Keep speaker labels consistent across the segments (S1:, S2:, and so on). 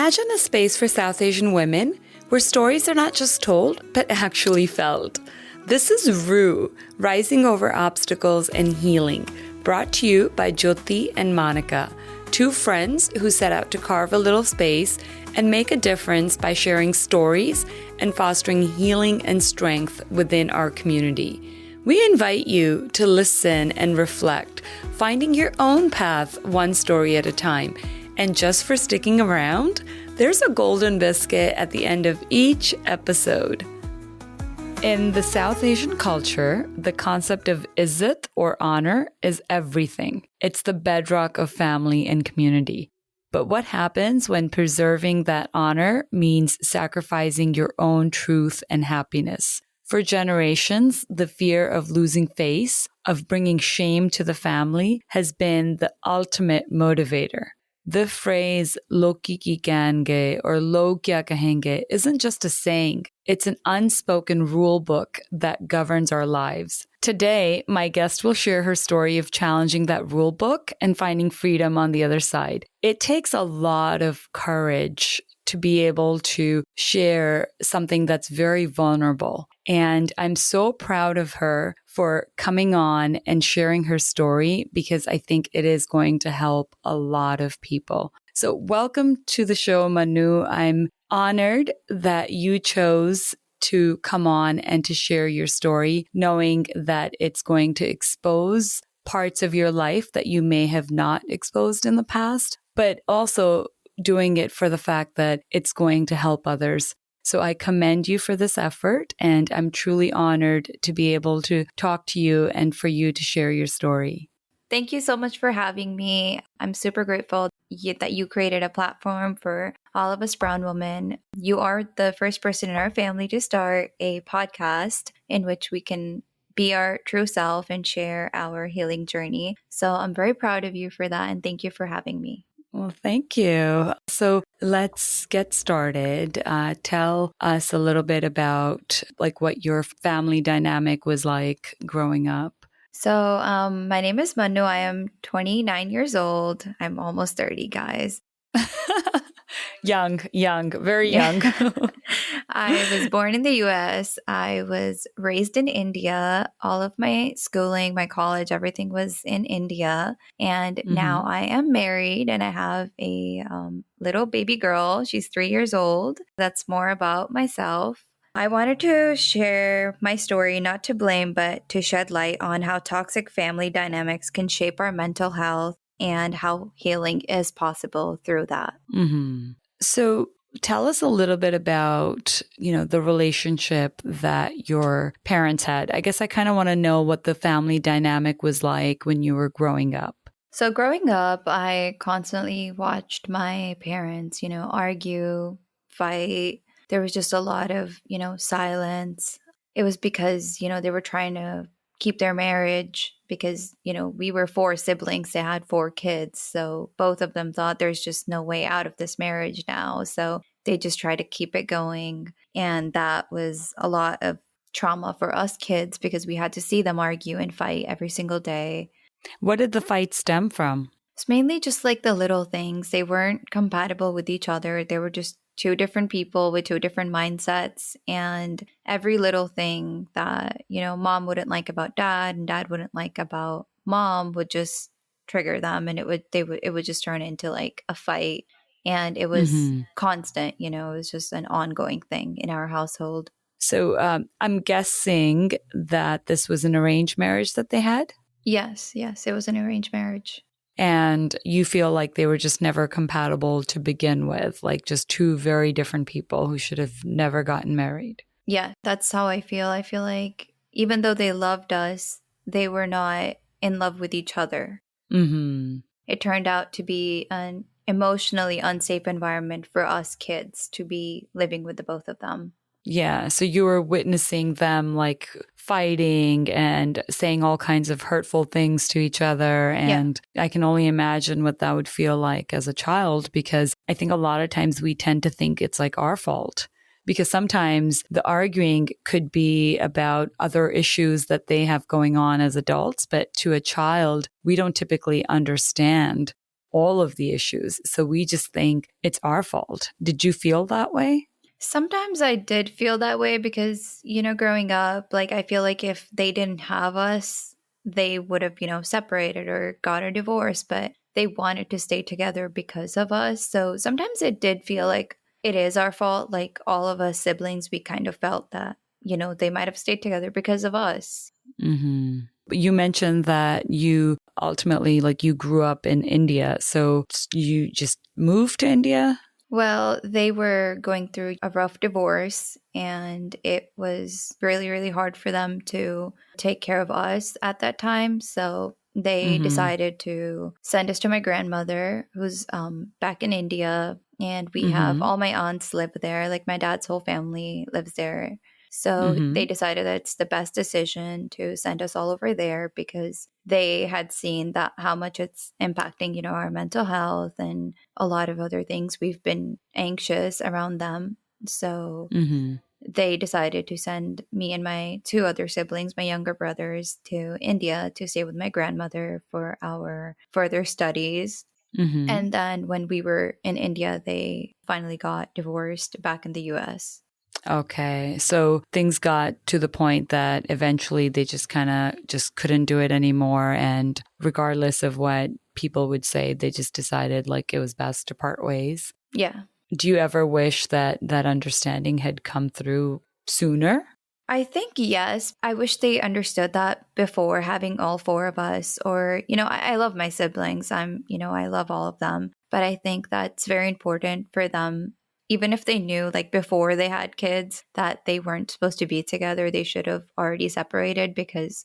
S1: Imagine a space for South Asian women where stories are not just told, but actually felt. This is ROOH, Rising Over Obstacles and Healing, brought to you by Jyoti and Monica, two friends who set out to carve a little space and make a difference by sharing stories and fostering healing and strength within our community. We invite you to listen and reflect, finding your own path one story at a time. And just for sticking around, there's a golden biscuit at the end of each episode. In the South Asian culture, the concept of izzat or honor is everything. It's the bedrock of family and community. But what happens when preserving that honor means sacrificing your own truth and happiness? For generations, the fear of losing face, of bringing shame to the family, has been the ultimate motivator. The phrase "log ki kahenge" or "log kya kahenge" isn't just a saying. It's an unspoken rule book that governs our lives. Today, my guest will share her story of challenging that rule book and finding freedom on the other side. It takes a lot of courage to be able to share something that's very vulnerable. And I'm so proud of her for coming on and sharing her story because I think it is going to help a lot of people. So welcome to the show, Manu. I'm honored that you chose to come on and to share your story, knowing that it's going to expose parts of your life that you may have not exposed in the past, but also doing it for the fact that it's going to help others. So I commend you for this effort, and I'm truly honored to be able to talk to you and for you to share your story.
S2: Thank you so much for having me. I'm super grateful that you created a platform for all of us brown women. You are the first person in our family to start a podcast in which we can be our true self and share our healing journey. So I'm very proud of you for that, and thank you for having me.
S1: Well, thank you. So let's get started. Tell us a little bit about what your family dynamic was like growing up.
S2: So my name is Manu. I am 29 years old. I'm almost 30, guys.
S1: Young, very young.
S2: I was born in the US. I was raised in India. All of my schooling, my college, everything was in India. And now I am married and I have a little baby girl. She's 3 years old. That's more about myself. I wanted to share my story, not to blame, but to shed light on how toxic family dynamics can shape our mental health and how healing is possible through that.
S1: Mm-hmm. So tell us a little bit about, the relationship that your parents had. I guess I kind of want to know what the family dynamic was like when you were growing up.
S2: So growing up, I constantly watched my parents, argue, fight. There was just a lot of, silence. It was because, they were trying to keep their marriage because, we were 4 siblings. They had 4 kids. So both of them thought there's just no way out of this marriage now. So they just tried to keep it going. And that was a lot of trauma for us kids because we had to see them argue and fight every single day.
S1: What did the fight stem from?
S2: It's mainly just like the little things. They weren't compatible with each other. They were just 2 different people with 2 different mindsets, and every little thing that, mom wouldn't like about dad and dad wouldn't like about mom would just trigger them, and it would just turn into like a fight, and it was constant, it was just an ongoing thing in our household.
S1: So I'm guessing that this was an arranged marriage that they had?
S2: Yes, it was an arranged marriage.
S1: And you feel like they were just never compatible to begin with, like just 2 very different people who should have never gotten married.
S2: Yeah, that's how I feel. I feel like even though they loved us, they were not in love with each other.
S1: Mm-hmm.
S2: It turned out to be an emotionally unsafe environment for us kids to be living with the both of them.
S1: Yeah. So you were witnessing them fighting and saying all kinds of hurtful things to each other. And I can only imagine what that would feel like as a child, because I think a lot of times we tend to think it's our fault. Because sometimes the arguing could be about other issues that they have going on as adults. But to a child, we don't typically understand all of the issues. So we just think it's our fault. Did you feel that way?
S2: Sometimes I did feel that way because, growing up, like I feel like if they didn't have us, they would have, separated or got a divorce, but they wanted to stay together because of us. So sometimes it did feel like it is our fault. Like all of us siblings, we kind of felt that, they might have stayed together because of us.
S1: Mm-hmm. You mentioned that you ultimately, like, you grew up in India. So you just moved to India?
S2: Well, they were going through a rough divorce, and it was really, really hard for them to take care of us at that time. So they
S1: Mm-hmm.
S2: decided to send us to my grandmother, who's back in India. And we have
S1: Mm-hmm.
S2: all my aunts live there, like my dad's whole family lives there. So
S1: Mm-hmm.
S2: they decided that it's the best decision to send us all over there because they had seen that how much it's impacting, our mental health and a lot of other things. We've been anxious around them. So
S1: Mm-hmm.
S2: they decided to send me and my two other siblings, my younger brothers, to India to stay with my grandmother for our further studies.
S1: Mm-hmm.
S2: And then when we were in India, they finally got divorced back in the US.
S1: Okay. So things got to the point that eventually they just kind of just couldn't do it anymore. And regardless of what people would say, they just decided like it was best to part ways.
S2: Yeah.
S1: Do you ever wish that that understanding had come through sooner?
S2: I think yes. I wish they understood that before having all four of us. Or, I love my siblings. I love all of them. But I think that's very important for them. Even if they knew, like before they had kids, that they weren't supposed to be together, they should have already separated because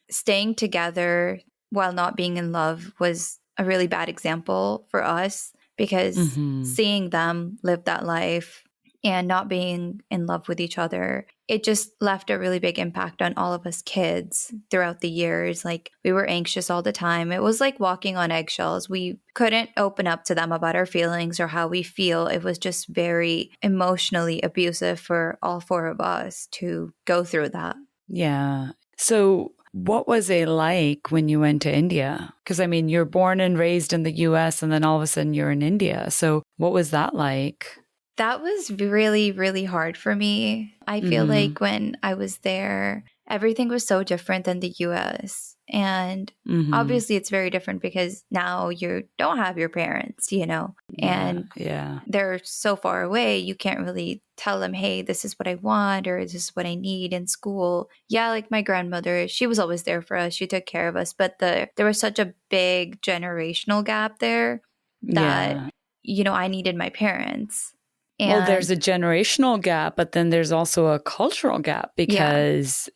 S2: staying together while not being in love was a really bad example for us because
S1: Mm-hmm.
S2: seeing them live that life and not being in love with each other, it just left a really big impact on all of us kids throughout the years. Like we were anxious all the time. It was like walking on eggshells. We couldn't open up to them about our feelings or how we feel. It was just very emotionally abusive for all four of us to go through that.
S1: Yeah. So what was it like when you went to India? Because I mean, you're born and raised in the US and then all of a sudden you're in India. So what was that like?
S2: That was really, really hard for me. I feel
S1: Mm-hmm.
S2: like when I was there, everything was so different than the US. And
S1: Mm-hmm.
S2: obviously, it's very different because now you don't have your parents,
S1: Yeah.
S2: and
S1: Yeah.
S2: they're so far away. You can't really tell them, hey, this is what I want or this is what I need in school. Yeah, like my grandmother, she was always there for us. She took care of us. But there was such a big generational gap there that,
S1: Yeah.
S2: I needed my parents.
S1: Well, there's
S2: And
S1: a generational gap, but then there's also a cultural gap
S2: yeah,
S1: because,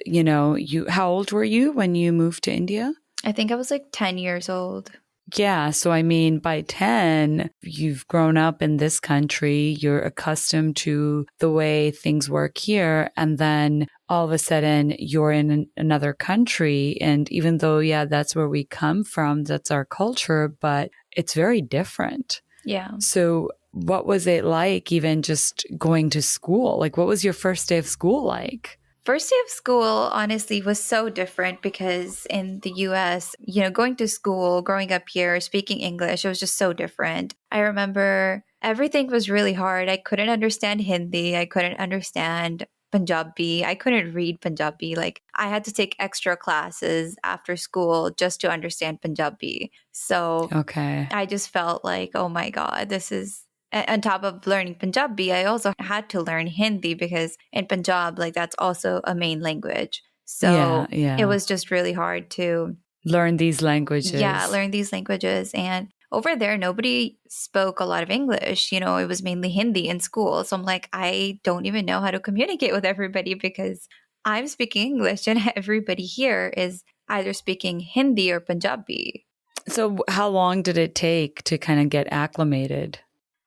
S1: how old were you when you moved to India?
S2: I think I was like 10 years old.
S1: Yeah. So, I mean, by 10, you've grown up in this country, you're accustomed to the way things work here. And then all of a sudden, you're in another country. And even though, yeah, that's where we come from, that's our culture, but it's very different.
S2: Yeah.
S1: So, what was it like even just going to school? Like, what was your first day of school like?
S2: First day of school, honestly, was so different because in the US, going to school, growing up here, speaking English, it was just so different. I remember everything was really hard. I couldn't understand Hindi. I couldn't understand Punjabi. I couldn't read Punjabi. Like, I had to take extra classes after school just to understand Punjabi. So
S1: Okay.
S2: I just felt like, oh my God, this is on top of learning Punjabi, I also had to learn Hindi because in Punjab, like that's also a main language.
S1: Yeah.
S2: So it
S1: Yeah.
S2: was just really hard to,
S1: Learn these
S2: yeah,
S1: languages.
S2: learn these languages. And over there, nobody spoke a lot of English. It was mainly Hindi in school. So I'm like, I don't even know how to communicate with everybody because I'm speaking English and everybody here is either speaking Hindi or Punjabi.
S1: So, how long did it take to kind of get acclimated?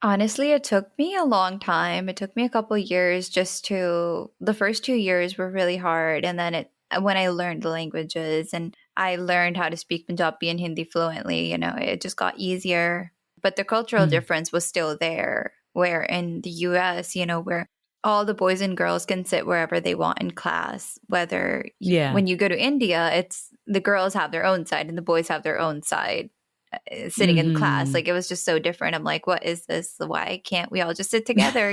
S2: Honestly, it took me a long time. It took me a couple years the first 2 years were really hard. And then when I learned the languages and I learned how to speak Punjabi and Hindi fluently, it just got easier. But the cultural
S1: Mm.
S2: difference was still there, where in the US, where all the boys and girls can sit wherever they want in class,
S1: Yeah.
S2: when you go to India, it's the girls have their own side and the boys have their own side. sitting in class. Like, it was just so different. I'm like, what is this? Why can't we all just sit together?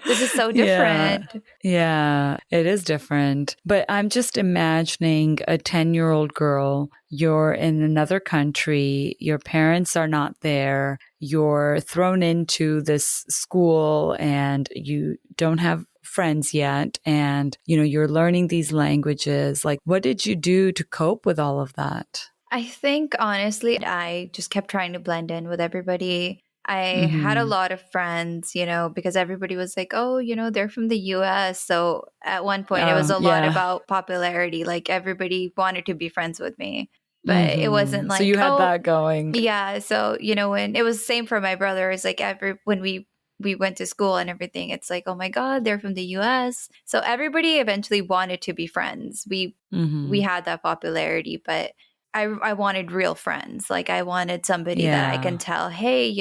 S2: This is so
S1: Yeah.
S2: different.
S1: Yeah, it is different. But I'm just imagining a 10-year-old girl. You're in another country. Your parents are not there. You're thrown into this school and you don't have friends yet. And, you're learning these languages. Like, what did you do to cope with all of that?
S2: I think honestly, I just kept trying to blend in with everybody. I had a
S1: Mm-hmm.
S2: lot of friends, because everybody was like, oh, they're from the US. So at one point, it was a lot
S1: Yeah.
S2: about popularity. Like, everybody wanted to be friends with me. But it wasn't
S1: Mm-hmm. So
S2: like,
S1: you had
S2: oh,
S1: that going.
S2: yeah. So, when it was same for my brothers, like when we went to school and everything, it's like, oh my God, they're from the US. So everybody eventually wanted to be friends. We
S1: Mm-hmm.
S2: had that popularity, but I wanted real friends. Like, I wanted somebody that I can
S1: Yeah.
S2: tell, hey,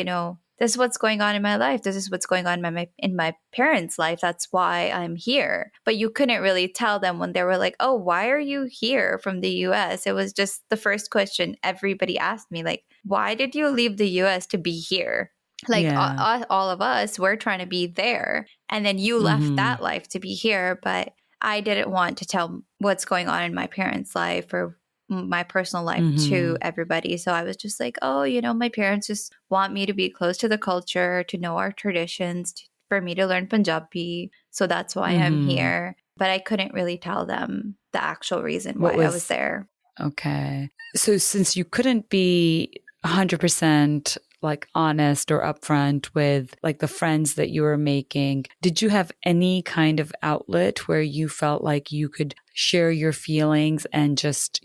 S2: this is what's going on in my life. This is what's going on in my parents' life. That's why I'm here. But you couldn't really tell them when they were like, oh, why are you here from the US? It was just the first question everybody asked me, like, why did you leave the US to be here? Like,
S1: Yeah.
S2: all of us, we're trying to be there. And then you left
S1: Mm-hmm.
S2: that life to be here. But I didn't want to tell what's going on in my parents' life or my personal life to
S1: Mm-hmm.
S2: everybody. So I was just like, oh, my parents just want me to be close to the culture, to know our traditions, for me to learn Punjabi. So that's why I'm
S1: Mm-hmm.
S2: here. But I couldn't really tell them the actual reason
S1: What
S2: why I was
S1: was
S2: there.
S1: okay? So since you couldn't be 100% like honest or upfront with like the friends that you were making, did you have any kind of outlet where you felt like you could share your feelings and just,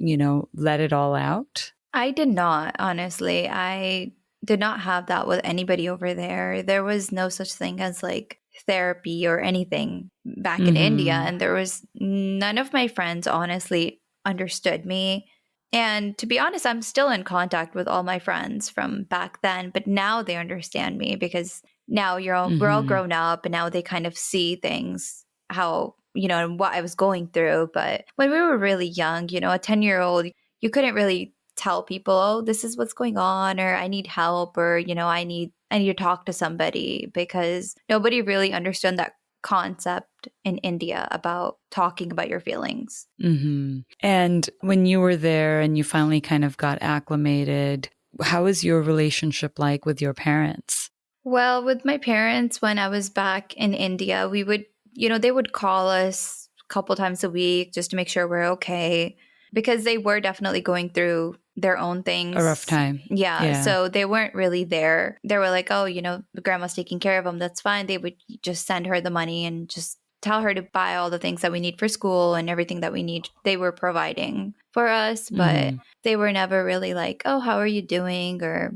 S1: let it all out?
S2: I did not, honestly. I did not have that with anybody over there. There was no such thing as like therapy or anything back in India.
S1: Mm-hmm.
S2: And there was none of my friends, honestly, understood me. And to be honest, I'm still in contact with all my friends from back then, but now they understand me because now we're all
S1: Mm-hmm.
S2: grown up and now they kind of see things, how, and what I was going through. But when we were really young, a 10-year-old, you couldn't really tell people, oh, this is what's going on, or I need help, or I need to talk to somebody, because nobody really understood that concept in India about talking about your feelings.
S1: Mm-hmm. And when you were there and you finally kind of got acclimated, how was your relationship like with your parents?
S2: Well, with my parents, when I was back in India, we would, they would call us a couple times a week just to make sure we're okay, because they were definitely going through their own
S1: A rough
S2: things.
S1: time.
S2: Yeah.
S1: Yeah.
S2: So they weren't really there. They were like, oh, the grandma's taking care of them. That's fine. They would just send her the money and just tell her to buy all the things that we need for school, and everything that we need, they were providing for us. But
S1: Mm-hmm.
S2: they were never really like, oh, how are you doing? Or,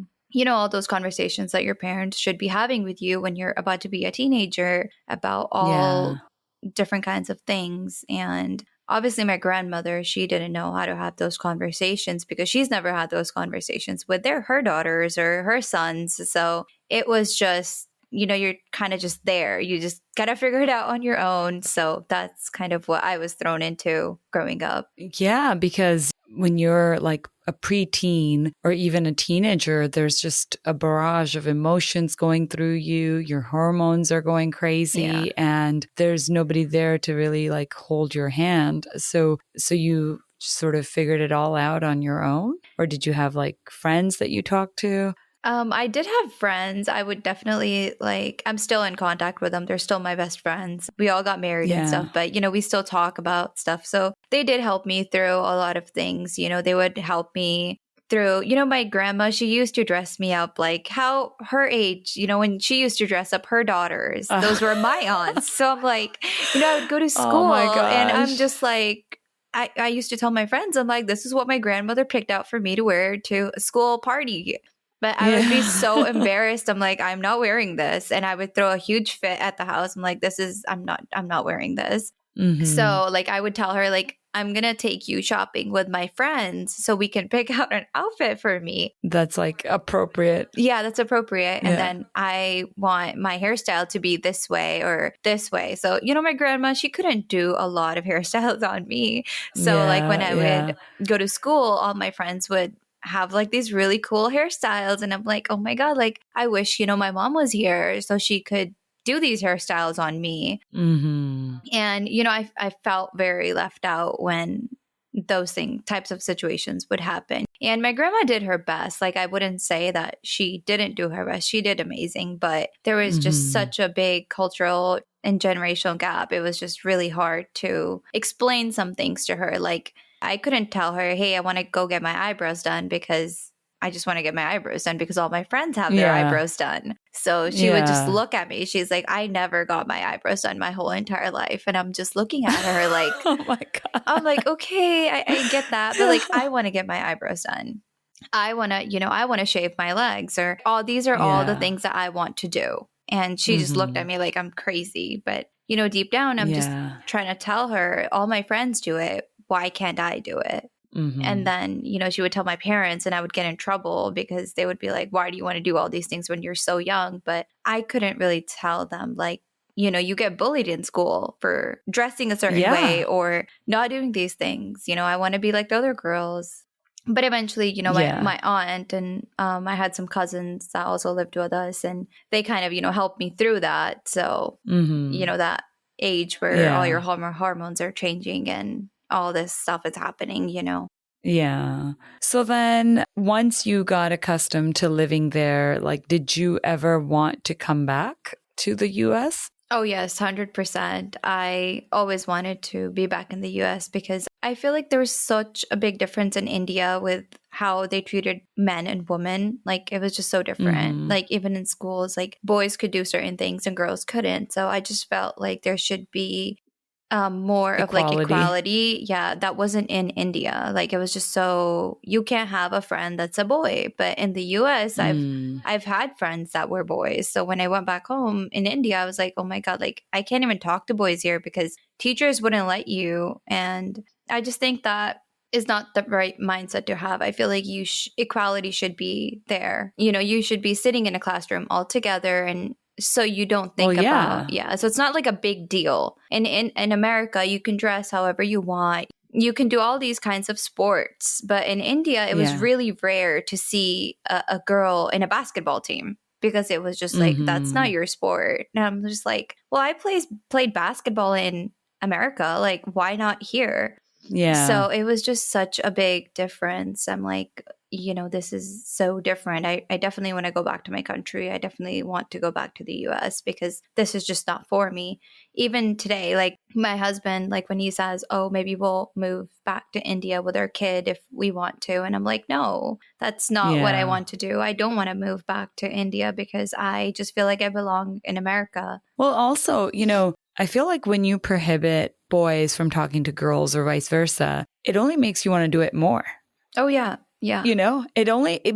S2: all those conversations that your parents should be having with you when you're about to be a teenager about all
S1: Yeah.
S2: different kinds of things. And obviously, my grandmother, she didn't know how to have those conversations because she's never had those conversations with her daughters or her sons. So it was just, you're kind of just there. You just got to figure it out on your own. So that's kind of what I was thrown into growing up.
S1: Yeah, because when you're like a preteen or even a teenager, there's just a barrage of emotions going through you. Your hormones are going
S2: Yeah.
S1: crazy and there's nobody there to really like hold your hand. So you sort of figured it all out on your own? Or did you have like friends that you talked to?
S2: I did have friends. I would definitely I'm still in contact with them. They're still my best friends. We all got married and
S1: Yeah.
S2: stuff, but we still talk about stuff. So they did help me through a lot of things. They would help me through, my grandma, she used to dress me up like how her age, when she used to dress up her daughters, those were my aunts. So I'm like, I would go to
S1: Oh my
S2: school and I'm
S1: gosh.
S2: just like, I used to tell my friends, I'm like, this is what my grandmother picked out for me to wear to a school party. But I would be so
S1: Yeah.
S2: embarrassed. I'm like, I'm not wearing this. And I would throw a huge fit at the house. I'm like, I'm not wearing this.
S1: Mm-hmm.
S2: So I would tell her I'm going to take you shopping with my friends so we can pick out an outfit for me.
S1: That's like appropriate.
S2: Yeah, that's appropriate. And
S1: Yeah.
S2: then I want my hairstyle to be this way or this way. So, my grandma, she couldn't do a lot of hairstyles on me. So when
S1: Yeah.
S2: I
S1: Yeah.
S2: would go to school, all my friends would have like these really cool hairstyles. And I'm like, oh my God, like I wish, my mom was here so she could do these hairstyles on me.
S1: Mm-hmm.
S2: And, I felt very left out when those types of situations would happen. And my grandma did her best. Like, I wouldn't say that she didn't do her best. She did amazing, but there was just
S1: Mm-hmm.
S2: such a big cultural and generational gap. It was just really hard to explain some things to her. Like, I couldn't tell her, hey, I want to go get my eyebrows done because I just want to get my eyebrows done because all my friends have their
S1: Yeah.
S2: eyebrows done. So she would just look at me. She's like, I never got my eyebrows done my whole entire life. And I'm just looking at her like,
S1: Oh my God.
S2: I'm like, okay, I get that. But like, I want to get my eyebrows done. I want to, I want to shave my legs, or these are all the
S1: Yeah.
S2: things that I want to do. And she just looked at me like I'm crazy. But, deep down, I'm just
S1: Yeah.
S2: trying to tell her all my friends do it. Why can't I do it? And then, she would tell my parents and I would get in trouble because they would be like, why do you want to do all these things when you're so young? But I couldn't really tell them, like, you get bullied in school for dressing a certain way or not doing these things. I want to be like the other girls. But eventually, my aunt and I had some cousins that also lived with us, and they kind of, helped me through that. So, that age where all your hormones are changing and all this stuff is happening.
S1: Yeah. So then once you got accustomed to living there, like, did you ever want to come back to the US?
S2: Oh, yes, 100%. I always wanted to be back in the US because I feel like there was such a big difference in India with how they treated men and women. Like, it was just so different. Like, even in schools, like, boys could do certain things and girls couldn't. So I just felt like there should be more of like equality. Yeah, that wasn't in India. Like, it was just so you can't have a friend that's a boy. But in the US, I've had friends that were boys. So when I went back home in India, I was like, oh my God, like I can't even talk to boys here because teachers wouldn't let you. And I just think that is not the right mindset to have. I feel like equality should be there. You should be sitting in a classroom all together, and so you don't think about so it's not like a big deal. And in America, you can dress however you want. You can do all these kinds of sports. But in India, it was really rare to see a girl in a basketball team because it was just like, that's not your sport. And I'm just like, well, I played basketball in America. Like, why not here?
S1: Yeah.
S2: So it was just such a big difference. I'm like, this is so different. I definitely want to go back to my country. I definitely want to go back to the US because this is just not for me. Even today, like my husband, like when he says, oh, maybe we'll move back to India with our kid if we want to. And I'm like, no, that's not what I want to do. I don't want to move back to India because I just feel like I belong in America.
S1: Well, also, I feel like when you prohibit boys from talking to girls or vice versa, it only makes you want to do it more.
S2: Oh, yeah. Yeah.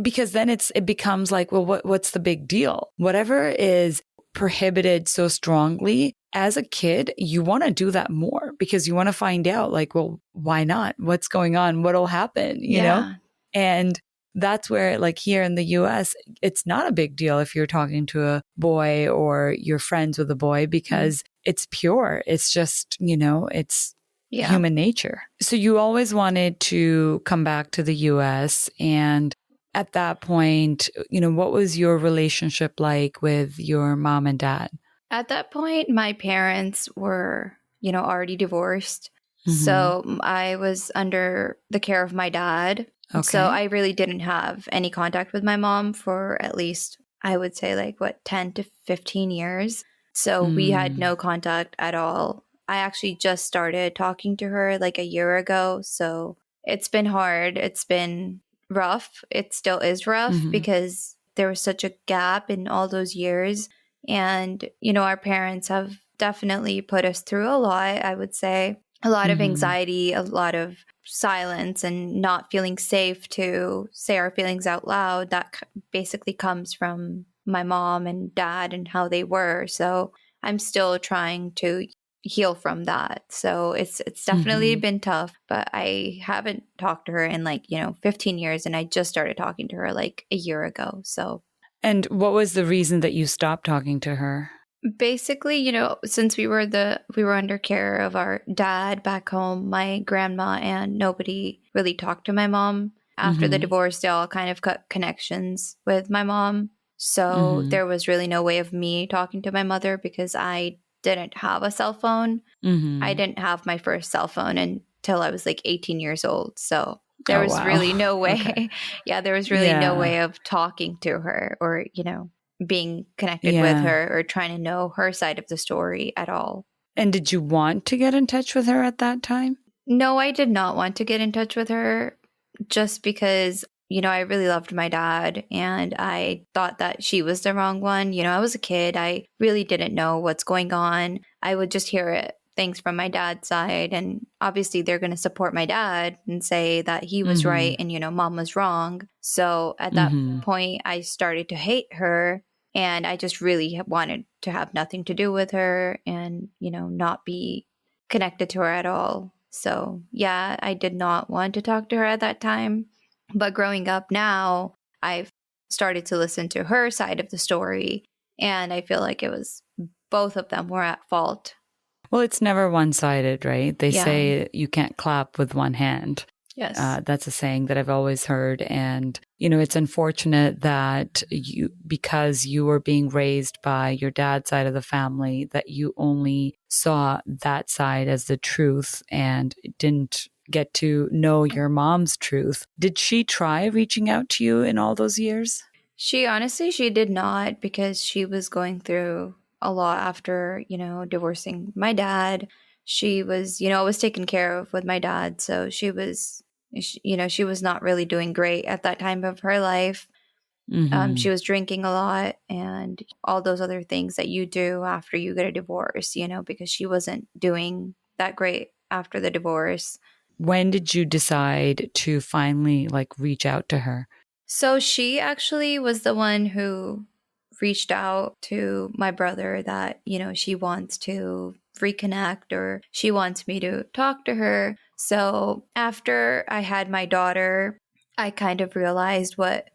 S1: Because then it becomes like, well, what's the big deal? Whatever is prohibited so strongly, as a kid, you want to do that more because you want to find out, like, well, why not? What's going on? What'll happen? You know? And that's where, like, here in the US, it's not a big deal if you're talking to a boy or you're friends with a boy because it's pure. It's just, it's human nature. So you always wanted to come back to the US. And at that point, what was your relationship like with your mom and dad?
S2: At that point, my parents were, already divorced. So I was under the care of my dad. Okay. So I really didn't have any contact with my mom for at least, I would say 10 to 15 years. So we had no contact at all. I actually just started talking to her like a year ago. So it's been hard. It's been rough. It still is rough because there was such a gap in all those years. And, our parents have definitely put us through a lot, I would say. A lot of anxiety, a lot of silence, and not feeling safe to say our feelings out loud. That basically comes from my mom and dad and how they were. So I'm still trying to heal from that. So it's definitely been tough, but I haven't talked to her in 15 years, and I just started talking to her like a year ago. So.
S1: And what was the reason that you stopped talking to her?
S2: Basically, since we were under care of our dad back home, my grandma, and nobody really talked to my mom. After the
S1: Mm-hmm.
S2: divorce, they all kind of cut connections with my mom. So
S1: Mm-hmm.
S2: there was really no way of me talking to my mother because I didn't have a cell phone. I
S1: Mm-hmm.
S2: didn't have my first cell phone until I was like 18 years old. So there
S1: Oh,
S2: was
S1: wow.
S2: really no
S1: Okay.
S2: way. Yeah, there was really no
S1: Yeah.
S2: way of talking to her or, being connected with
S1: Yeah.
S2: her or trying to know her side of the story at all.
S1: And did you want to get in touch with her at that time?
S2: No, I did not want to get in touch with her just because, I really loved my dad and I thought that she was the wrong one. I was a kid. I really didn't know what's going on. I would just hear things from my dad's side. And obviously, they're going to support my dad and say that he was
S1: Mm-hmm.
S2: right and, mom was wrong. So at that
S1: Mm-hmm.
S2: point, I started to hate her. And I just really wanted to have nothing to do with her and, not be connected to her at all. So, yeah, I did not want to talk to her at that time. But growing up now, I've started to listen to her side of the story. And I feel like it was both of them were at fault.
S1: Well, it's never one-sided, right? They
S2: Yeah.
S1: say you can't clap with one hand.
S2: Yes.
S1: That's a saying that I've always heard. And, it's unfortunate that because you were being raised by your dad's side of the family, that you only saw that side as the truth and didn't get to know your mom's truth. Did she try reaching out to you in all those years?
S2: She did not because she was going through a lot after, divorcing my dad. She was, always taken care of with my dad. So she was not really doing great at that time of her life. She
S1: Mm-hmm.
S2: was drinking a lot and all those other things that you do after you get a divorce, because she wasn't doing that great after the divorce.
S1: When did you decide to finally reach out to her?
S2: So she actually was the one who reached out to my brother that, she wants to reconnect or she wants me to talk to her. So after I had my daughter, I kind of realized what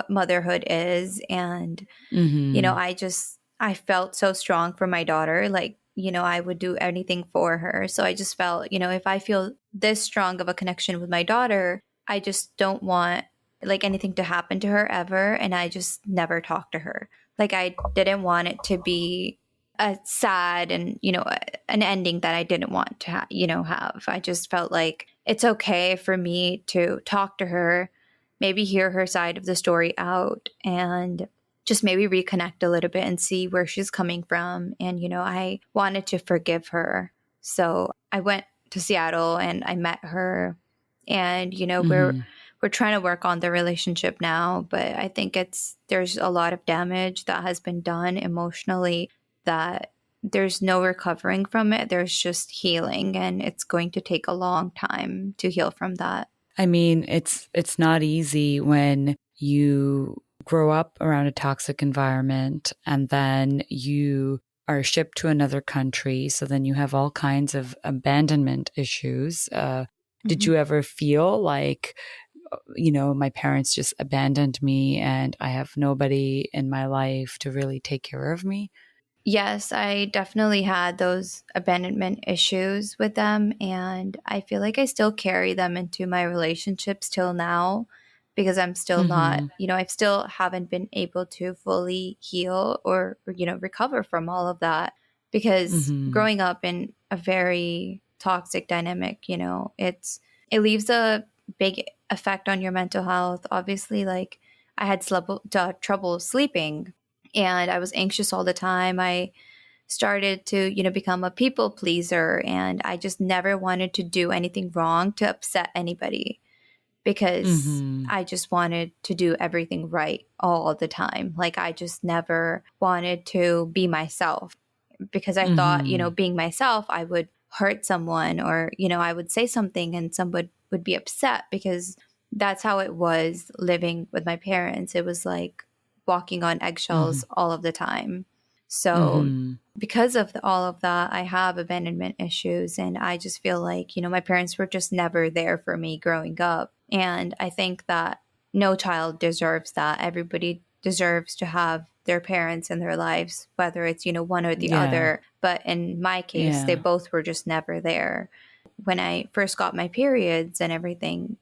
S2: motherhood is. And,
S1: Mm-hmm.
S2: I felt so strong for my daughter. Like, I would do anything for her. So I just felt, if I feel this strong of a connection with my daughter, I just don't want like anything to happen to her ever. And I just never talked to her. Like I didn't want it to be a sad and, an ending that I didn't want to, have. I just felt like it's okay for me to talk to her, maybe hear her side of the story out and just maybe reconnect a little bit and see where she's coming from. And, I wanted to forgive her. So I went to Seattle and I met her and,
S1: Mm-hmm.
S2: we're trying to work on the relationship now, but I think there's a lot of damage that has been done emotionally that there's no recovering from it. There's just healing and it's going to take a long time to heal from that.
S1: I mean, it's not easy when you grow up around a toxic environment and then you are shipped to another country. So then you have all kinds of abandonment issues. Did
S2: Mhm.
S1: you ever feel like, my parents just abandoned me and I have nobody in my life to really take care of me?
S2: Yes, I definitely had those abandonment issues with them. And I feel like I still carry them into my relationships till now because I'm still not,
S1: Mm-hmm.
S2: I still haven't been able to fully heal or recover from all of that. Because
S1: Mm-hmm.
S2: growing up in a very toxic dynamic, it leaves a big effect on your mental health. Obviously, like I had trouble sleeping and I was anxious all the time. I started to, become a people pleaser and I just never wanted to do anything wrong to upset anybody because
S1: Mm-hmm.
S2: I just wanted to do everything right all the time. Like I just never wanted to be myself because I thought,
S1: Mm-hmm.
S2: being myself, I would hurt someone or, I would say something and someone would be upset because that's how it was living with my parents. It was like walking on
S1: Mm-hmm.
S2: eggshells all of the time. So,
S1: Mm-hmm.
S2: because of all of that, I have abandonment issues. And I just feel like, my parents were just never there for me growing up. And I think that no child deserves that. Everybody deserves to have their parents in their lives, whether it's, one or the
S1: Yeah.
S2: other. But in my case, they
S1: Yeah.
S2: both were just never there. When I first got my periods and everything,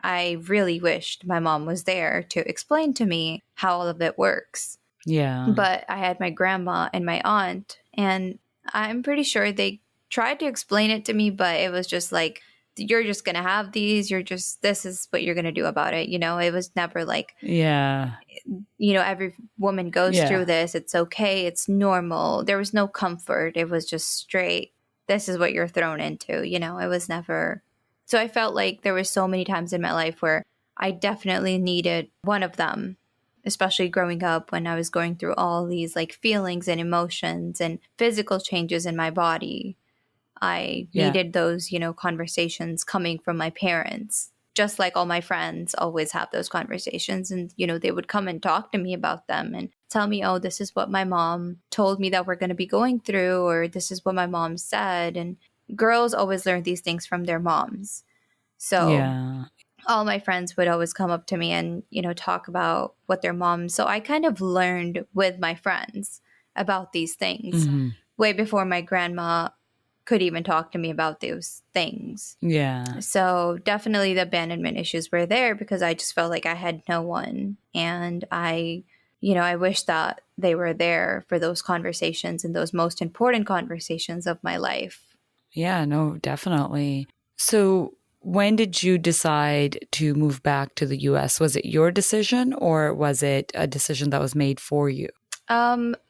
S2: I really wished my mom was there to explain to me how all of it works.
S1: Yeah.
S2: But I had my grandma and my aunt, and I'm pretty sure they tried to explain it to me, but it was just like, you're just going to have these. This is what you're going to do about it. It was never like,
S1: Yeah.
S2: every woman goes
S1: Yeah.
S2: through this. It's okay. It's normal. There was no comfort. It was just straight, this is what you're thrown into. It was never. So I felt like there were so many times in my life where I definitely needed one of them, especially growing up when I was going through all these like feelings and emotions and physical changes in my body. I
S1: Yeah.
S2: needed those, conversations coming from my parents, just like all my friends always have those conversations. And, they would come and talk to me about them and tell me, oh, this is what my mom told me that we're going to be going through, or this is what my mom said. And girls always learn these things from their moms. So
S1: Yeah.
S2: all my friends would always come up to me and, talk about what their moms. So I kind of learned with my friends about these things
S1: Mm-hmm.
S2: way before my grandma could even talk to me about those things.
S1: Yeah.
S2: So definitely the abandonment issues were there because I just felt like I had no one. And I wish that they were there for those conversations and those most important conversations of my life.
S1: Yeah, no, definitely. So when did you decide to move back to the US? Was it your decision or was it a decision that was made for you?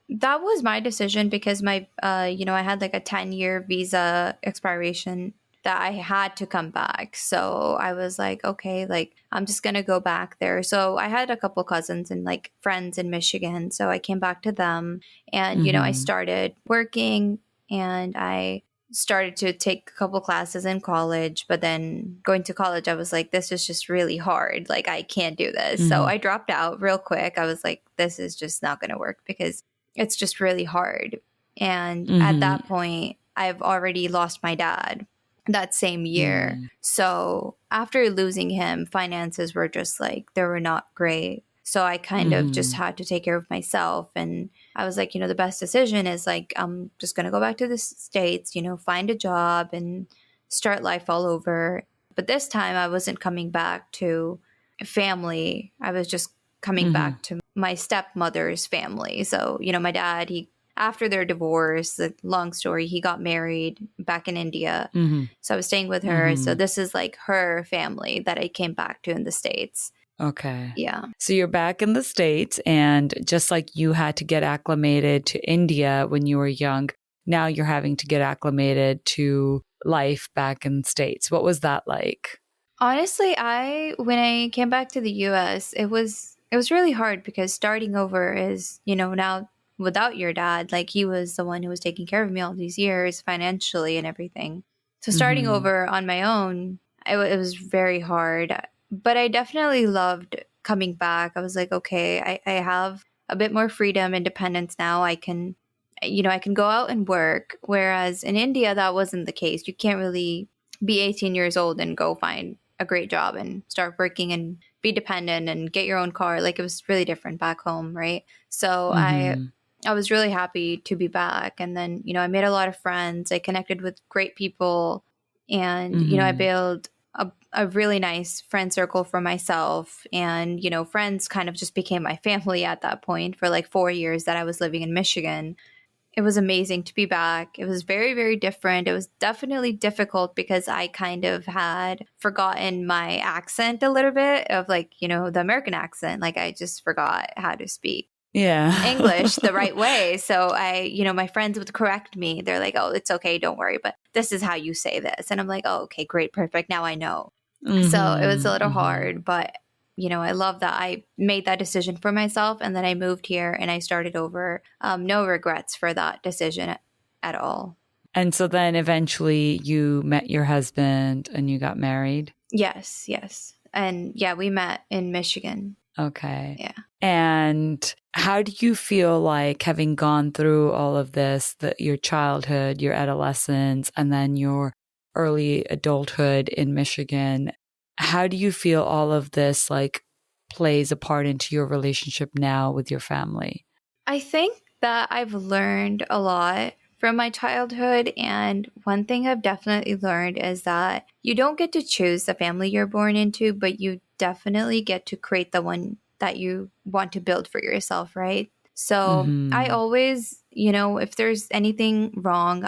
S2: That was my decision because I had like a 10-year visa expiration that I had to come back. So I was like, okay, like I'm just going to go back there. So I had a couple cousins and like friends in Michigan. So I came back to them and, I
S1: Mm-hmm.
S2: started working and I started to take a couple classes in college, but then going to college, I was like, this is just really hard. Like, I can't do this. So
S1: Mm-hmm.
S2: I dropped out real quick. I was like, this is just not going to work because it's just really hard. And at
S1: Mm-hmm.
S2: that point, I've already lost my dad that same year.
S1: Mm-hmm.
S2: So after losing him, finances were just like, they were not great. So I kind of just
S1: Mm-hmm.
S2: had to take care of myself. And I was like, the best decision is like, I'm just going to go back to the States, find a job and start life all over. But this time I wasn't coming back to family. I was just coming
S1: Mm-hmm.
S2: back to my stepmother's family. So, my dad, after their divorce, the long story, he got married back in India.
S1: Mm-hmm.
S2: So I was staying with her. So
S1: Mm-hmm.
S2: this is like her family that I came back to in the States.
S1: Okay.
S2: Yeah.
S1: So you're back in the States, and just like you had to get acclimated to India when you were young, now you're having to get acclimated to life back in the States. What was that like?
S2: Honestly, when I came back to the US, it was really hard because starting over is, now without your dad, like he was the one who was taking care of me all these years financially and everything. So starting
S1: Mm-hmm.
S2: over on my own, it was very hard. But I definitely loved coming back. I was like, okay, I have a bit more freedom, independence now. I can go out and work. Whereas in India, that wasn't the case. You can't really be 18 years old and go find a great job and start working and be dependent and get your own car. Like it was really different back home, right? So I
S1: Mm-hmm.
S2: I was really happy to be back. And then, I made a lot of friends. I connected with great people and, I
S1: Mm-hmm.
S2: built a really nice friend circle for myself. And, friends kind of just became my family at that point for like 4 years that I was living in Michigan. It was amazing to be back. It was very, very different. It was definitely difficult because I kind of had forgotten my accent a little bit of like, the American accent. Like I just forgot how to speak
S1: Yeah.
S2: English the right way. So my friends would correct me. They're like, oh, it's okay. Don't worry. But this is how you say this. And I'm like, oh, okay, great. Perfect. Now I know. So it was a
S1: Mm-hmm.
S2: little
S1: Mm-hmm.
S2: hard, but I love that I made that decision for myself and then I moved here and I started over. No regrets for that decision at all.
S1: And so then eventually you met your husband and you got married.
S2: Yes, yes. And yeah, we met in Michigan.
S1: Okay.
S2: Yeah.
S1: And how do you feel like having gone through all of this, your childhood, your adolescence, and then your early adulthood in Michigan? How do you feel all of this like plays a part into your relationship now with your family?
S2: I think that I've learned a lot from my childhood. And one thing I've definitely learned is that you don't get to choose the family you're born into, but you definitely get to create the one that you want to build for yourself, right? So I
S1: Mm-hmm.
S2: always, if there's anything wrong,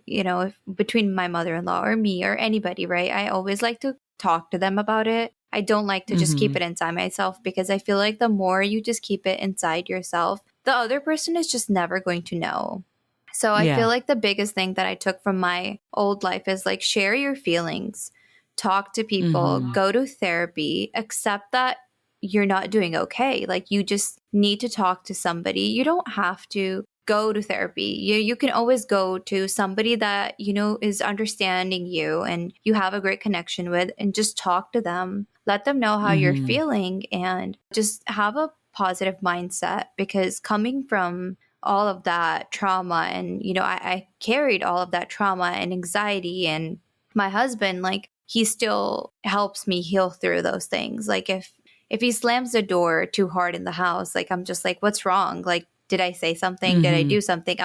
S2: if between my mother-in-law or me or anybody, right? I always like to talk to them about it. I don't like to just keep
S1: Mm-hmm.
S2: it inside myself, because I feel like the more you just keep it inside yourself, the other person is just never going to know. So I feel
S1: Yeah.
S2: like the biggest thing that I took from my old life is like, share your feelings, talk to people,
S1: Mm-hmm.
S2: go to therapy, accept that you're not doing okay. Like, you just need to talk to somebody. You don't have to go to therapy. You can always go to somebody that is understanding you and you have a great connection with, and just talk to them. Let them know how you're
S1: Mm-hmm.
S2: feeling, and just have a positive mindset, because coming from all of that trauma, and I carried all of that trauma and anxiety, and my husband, like, he still helps me heal through those things. Like, if he slams the door too hard in the house, like, I'm just like, what's wrong? Like, did I say something? Did I
S1: Mm-hmm.
S2: do something?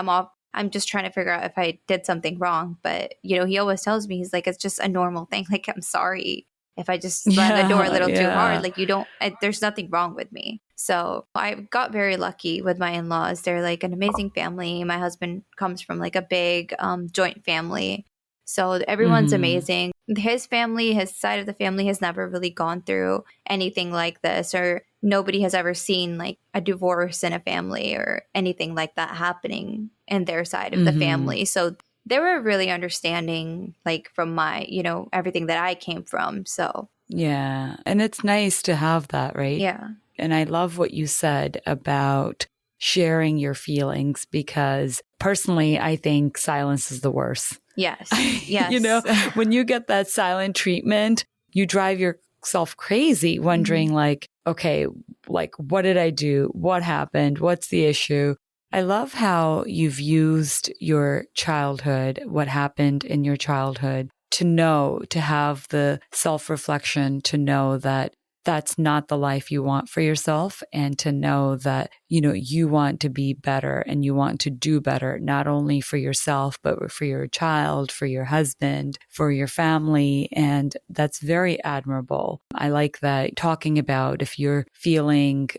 S2: I'm just trying to figure out if I did something wrong. But he always tells me, he's like, it's just a normal thing. Like, I'm sorry if I just slammed the door a
S1: Yeah.
S2: little too hard.
S1: Yeah.
S2: Like, there's nothing wrong with me. So I got very lucky with my in-laws. They're like an amazing family. My husband comes from like a big joint family. So everyone's
S1: Mm-hmm.
S2: amazing. His family, his side of the family, has never really gone through anything like this, or nobody has ever seen like a divorce in a family or anything like that happening in their side of the
S1: Mm-hmm.
S2: family. So they were really understanding, like, from my, everything that I came from. So
S1: Yeah. And it's nice to have that, right?
S2: yeah.
S1: And I love what you said about sharing your feelings, because personally, I think silence is the worst.
S2: Yes.
S1: You know,
S2: Yes.
S1: when you get that silent treatment, you drive yourself crazy
S2: Mhm.
S1: wondering, like, okay, like, what did I do? What happened? What's the issue? I love how you've used your childhood, what happened in your childhood, to know, to have the self reflection, to know that that's not the life you want for yourself, and to know that, you want to be better and you want to do better, not only for yourself, but for your child, for your husband, for your family. And that's very admirable. I like that, talking about if you're feeling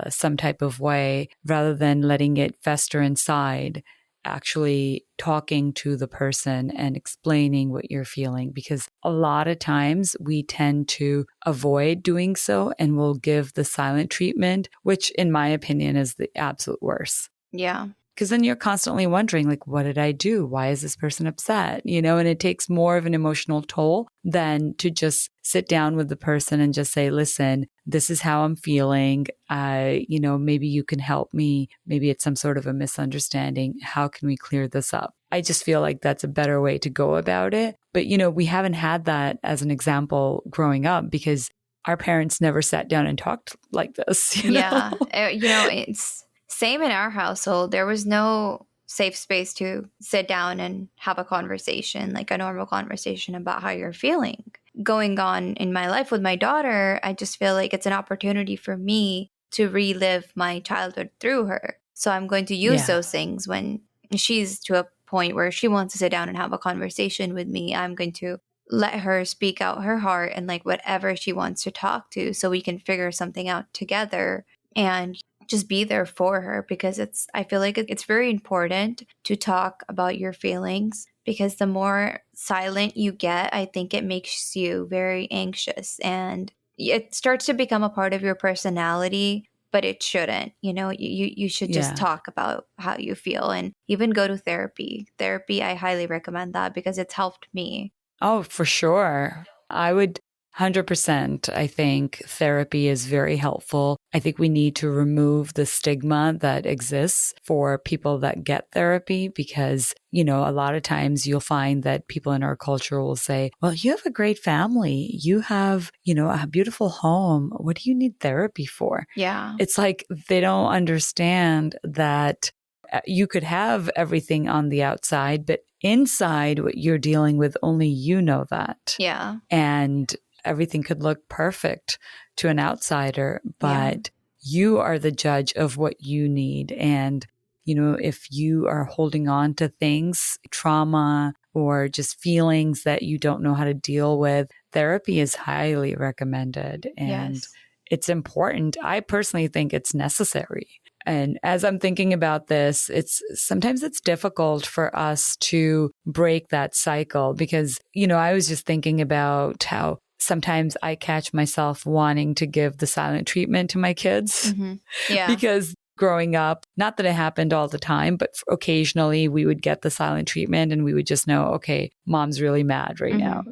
S1: some type of way, rather than letting it fester inside, actually talking to the person and explaining what you're feeling, because a lot of times we tend to avoid doing so and we'll give the silent treatment, which in my opinion is the absolute worst.
S2: Yeah.
S1: Because then you're constantly wondering, like, what did I do? Why is this person upset? And it takes more of an emotional toll than to just sit down with the person and just say, listen, this is how I'm feeling. Maybe you can help me. Maybe it's some sort of a misunderstanding. How can we clear this up? I just feel like that's a better way to go about it. But, we haven't had that as an example growing up, because our parents never sat down and talked like this,
S2: Yeah. It's same in our household. There was no safe space to sit down and have a conversation, like a normal conversation about how you're feeling. Going on in my life with my daughter, I just feel like it's an opportunity for me to relive my childhood through her. So I'm going to use
S1: Yeah.
S2: those things when she's to a point where she wants to sit down and have a conversation with me. I'm going to let her speak out her heart and like whatever she wants to talk to, so we can figure something out together and just be there for her, because I feel like it's very important to talk about your feelings, because the more silent you get, I think it makes you very anxious, and it starts to become a part of your personality. But it shouldn't. You should just
S1: Yeah.
S2: talk about how you feel, and even go to therapy. I highly recommend that, because it's helped me.
S1: Oh, for sure. I would 100%. I think therapy is very helpful. I think we need to remove the stigma that exists for people that get therapy, because, a lot of times you'll find that people in our culture will say, well, you have a great family. You have, a beautiful home. What do you need therapy for?
S2: Yeah.
S1: It's like they don't understand that you could have everything on the outside, but inside what you're dealing with, only you know that.
S2: Yeah.
S1: And everything could look perfect to an outsider,
S2: Yeah.
S1: but you are the judge of what you need. And, if you are holding on to things, trauma, or just feelings that you don't know how to deal with, therapy is highly recommended. And
S2: Yes.
S1: it's important. I personally think it's necessary. And as I'm thinking about this, sometimes it's difficult for us to break that cycle because, I was just thinking about how sometimes I catch myself wanting to give the silent treatment to my kids
S2: Mm-hmm. Yeah.
S1: because growing up, not that it happened all the time, but occasionally we would get the silent treatment and we would just know, okay, mom's really mad right now,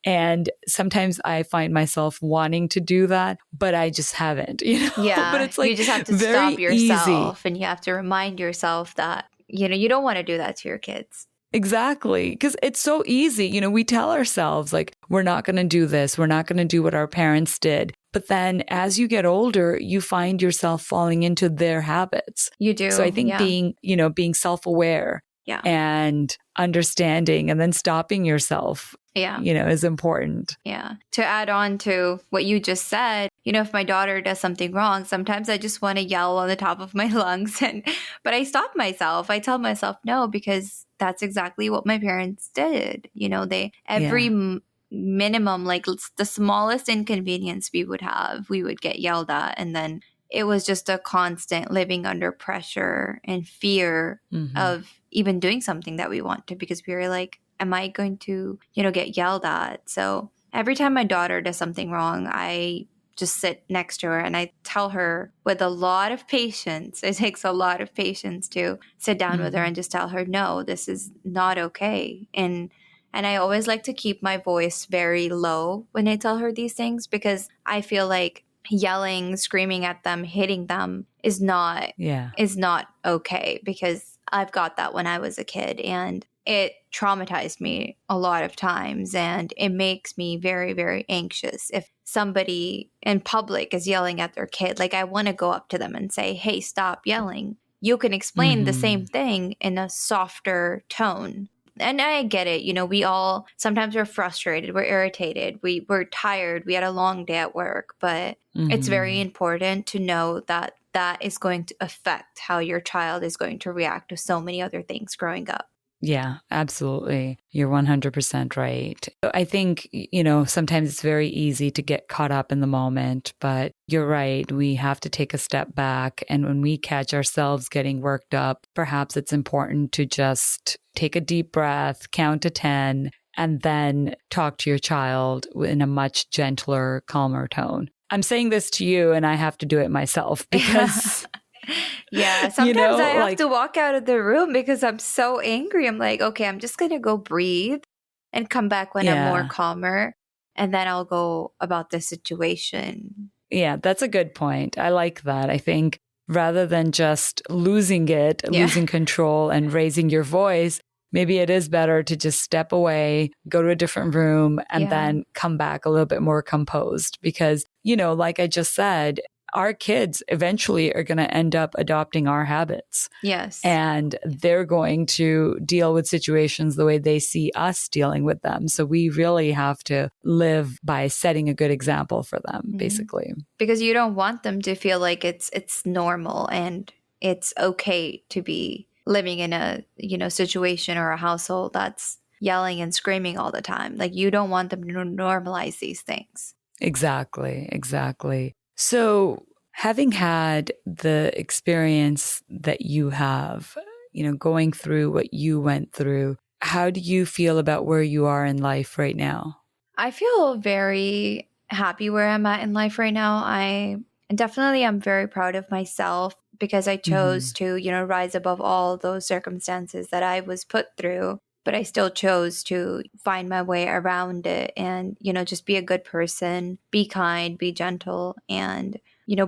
S1: And sometimes I find myself wanting to do that, but I just haven't,
S2: Yeah.
S1: But it's
S2: You
S1: like
S2: just have to
S1: very
S2: stop
S1: easy.
S2: yourself and you have to remind yourself that, you don't want to do that to your kids.
S1: Exactly. Because it's so easy. We tell ourselves like, we're not going to do this. We're not going to do what our parents did. But then as you get older, you find yourself falling into their habits.
S2: You do.
S1: So I think being self-aware and understanding and then stopping yourself, is important.
S2: Yeah. To add on to what you just said, if my daughter does something wrong, sometimes I just want to yell on the top of my lungs but I stop myself. I tell myself no, because that's exactly what my parents did. Minimum, like the smallest inconvenience we would have, we would get yelled at. And then it was just a constant living under pressure and fear of even doing something that we want to, because we were like, am I going to, get yelled at? So every time my daughter does something wrong, I just sit next to her and I tell her with a lot of patience. It takes a lot of patience to sit down with her and just tell her, no, this is not okay. And I always like to keep my voice very low when I tell her these things, because I feel like yelling, screaming at them, hitting them is not okay, because I've got that when I was a kid and it traumatized me a lot of times, and it makes me very, very anxious if somebody in public is yelling at their kid. Like, I want to go up to them and say, hey, stop yelling. You can explain the same thing in a softer tone. And I get it. We all, sometimes we're frustrated, we're irritated, we're tired, we had a long day at work, but it's very important to know that that is going to affect how your child is going to react to so many other things growing up.
S1: Yeah, absolutely. You're 100% right. I think, sometimes it's very easy to get caught up in the moment, but you're right. We have to take a step back. And when we catch ourselves getting worked up, perhaps it's important to just take a deep breath, count to 10, and then talk to your child in a much gentler, calmer tone. I'm saying this to you and I have to do it myself because...
S2: Yeah, sometimes I have to walk out of the room because I'm so angry. I'm like, okay, I'm just going to go breathe and come back when I'm more calmer, and then I'll go about the situation.
S1: Yeah, that's a good point. I like that. I think rather than just losing control and raising your voice, maybe it is better to just step away, go to a different room, and then come back a little bit more composed. Because, like I just said, our kids eventually are going to end up adopting our habits.
S2: Yes.
S1: And they're going to deal with situations the way they see us dealing with them. So we really have to live by setting a good example for them, basically.
S2: Because you don't want them to feel like it's normal and it's okay to be living in a, situation or a household that's yelling and screaming all the time. Like, you don't want them to normalize these things.
S1: Exactly. So having had the experience that you have, going through what you went through, how do you feel about where you are in life right now?
S2: I feel very happy where I'm at in life right now. I'm very proud of myself because I chose to, rise above all those circumstances that I was put through. But I still chose to find my way around it and, just be a good person, be kind, be gentle, and,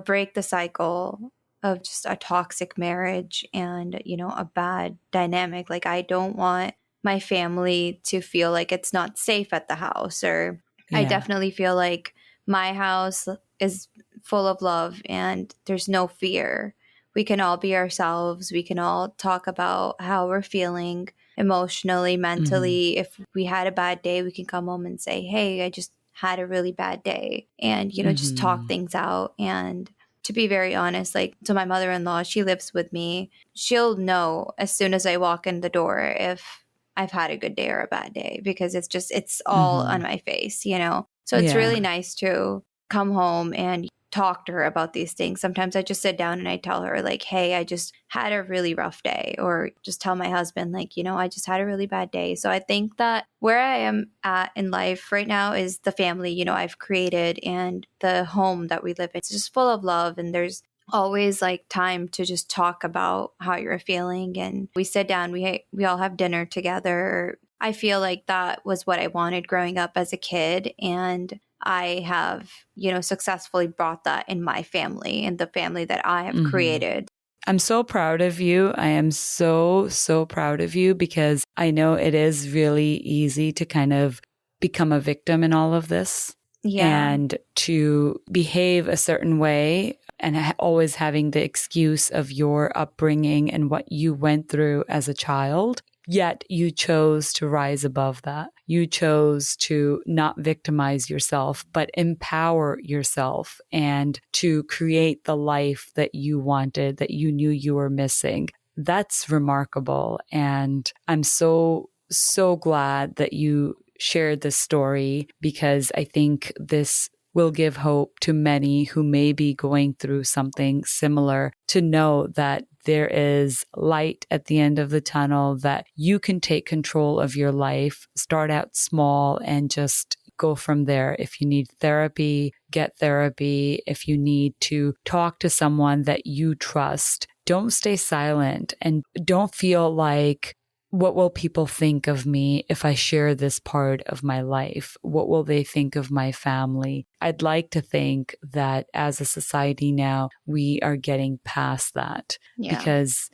S2: break the cycle of just a toxic marriage and, a bad dynamic. Like, I don't want my family to feel like it's not safe at the house, or I definitely feel like my house is full of love and there's no fear. We can all be ourselves. We can all talk about how we're feeling emotionally, mentally. If we had a bad day, we can come home and say, hey, I just had a really bad day, and, just talk things out. And to be very honest, like to my mother-in-law, she lives with me. She'll know as soon as I walk in the door if I've had a good day or a bad day, because it's all on my face, you know? So it's
S1: Yeah.
S2: really nice to come home and talk to her about these things. Sometimes I just sit down and I tell her like, hey, I just had a really rough day, or just tell my husband like, you know, I just had a really bad day. So I think that where I am at in life right now is the family, you know, I've created, and the home that we live in. It's just full of love, and there's always like time to just talk about how you're feeling, and we sit down, we all have dinner together. I feel like that was what I wanted growing up as a kid, and I have, you know, successfully brought that in my family and the family that I have created.
S1: I'm so proud of you. I am so, so proud of you, because I know it is really easy to kind of become a victim in all of this, and to behave a certain way, and always having the excuse of your upbringing and what you went through as a child. Yet you chose to rise above that. You chose to not victimize yourself, but empower yourself and to create the life that you wanted, that you knew you were missing. That's remarkable. And I'm so, so glad that you shared this story, because I think this will give hope to many who may be going through something similar, to know that there is light at the end of the tunnel, that you can take control of your life, start out small, and just go from there. If you need therapy, get therapy. If you need to talk to someone that you trust, don't stay silent, and don't feel like, what will people think of me if I share this part of my life? What will they think of my family? I'd like to think that as a society now, we are getting past that, because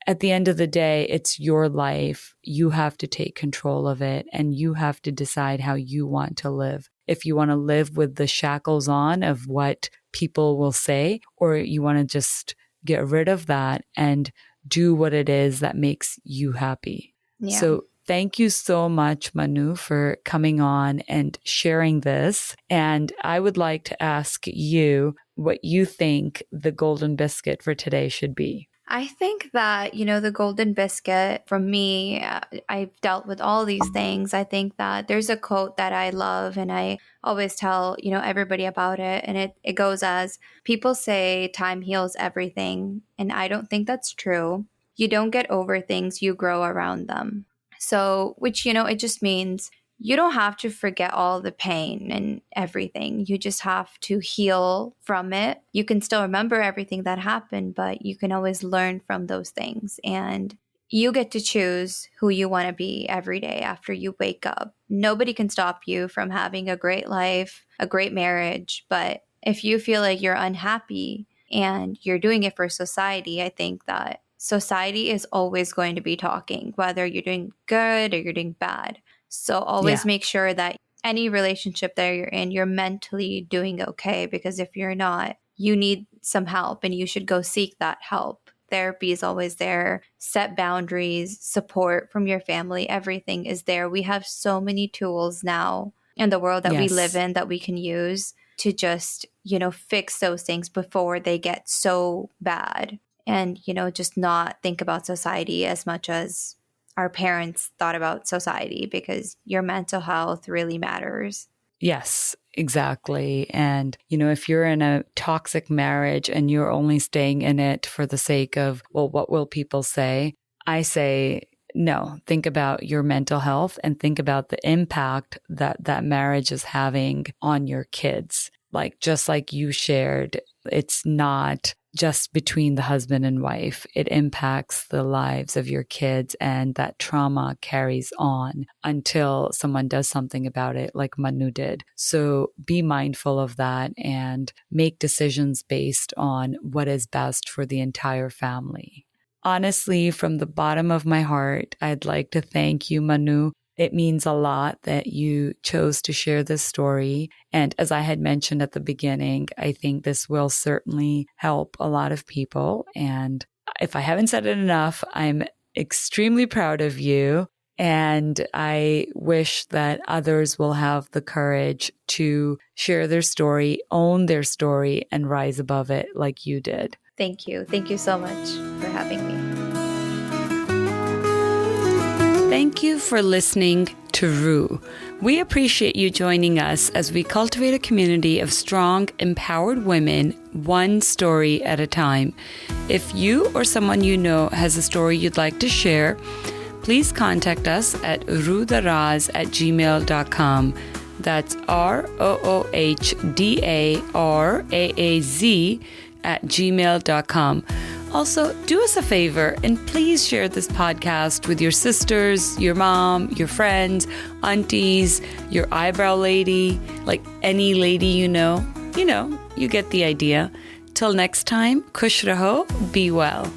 S1: at the end of the day, it's your life. You have to take control of it, and you have to decide how you want to live. If you want to live with the shackles on of what people will say, or you want to just get rid of that and do what it is that makes you happy. So thank you so much, Manu, for coming on and sharing this. And I would like to ask you what you think the golden biscuit for today should be.
S2: I think that, you know, the golden biscuit for me, I've dealt with all these things. I think that there's a quote that I love, and I always tell, you know, everybody about it. And it goes as, people say time heals everything. And I don't think that's true. You don't get over things, you grow around them. So, which, you know, it just means you don't have to forget all the pain and everything. You just have to heal from it. You can still remember everything that happened, but you can always learn from those things. And you get to choose who you want to be every day after you wake up. Nobody can stop you from having a great life, a great marriage. But if you feel like you're unhappy and you're doing it for society, I think that society is always going to be talking, whether you're doing good or you're doing bad. So always make sure that any relationship that you're in, you're mentally doing okay, because if you're not, you need some help and you should go seek that help. Therapy is always there. Set boundaries, support from your family, everything is there. We have so many tools now in the world that we live in that we can use to just, you know, fix those things before they get so bad. And, you know, just not think about society as much as our parents thought about society, because your mental health really matters.
S1: Yes, exactly. And, you know, if you're in a toxic marriage and you're only staying in it for the sake of, well, what will people say? I say, no, think about your mental health and think about the impact that that marriage is having on your kids. Like, just like you shared, it's not just between the husband and wife. It impacts the lives of your kids, and that trauma carries on until someone does something about it, like Manu did. So be mindful of that and make decisions based on what is best for the entire family. Honestly, from the bottom of my heart, I'd like to thank you, Manu. It means a lot that you chose to share this story. And as I had mentioned at the beginning, I think this will certainly help a lot of people. And if I haven't said it enough, I'm extremely proud of you. And I wish that others will have the courage to share their story, own their story, and rise above it like you did.
S2: Thank you. Thank you so much for having me.
S1: Thank you for listening to ROOH. We appreciate you joining us as we cultivate a community of strong, empowered women, one story at a time. If you or someone you know has a story you'd like to share, please contact us at roohdaraz@gmail.com. That's ROOHDARAAZ@gmail.com. Also, do us a favor and please share this podcast with your sisters, your mom, your friends, aunties, your eyebrow lady, like any lady you know. You get the idea. Till next time, Kush raho, be well.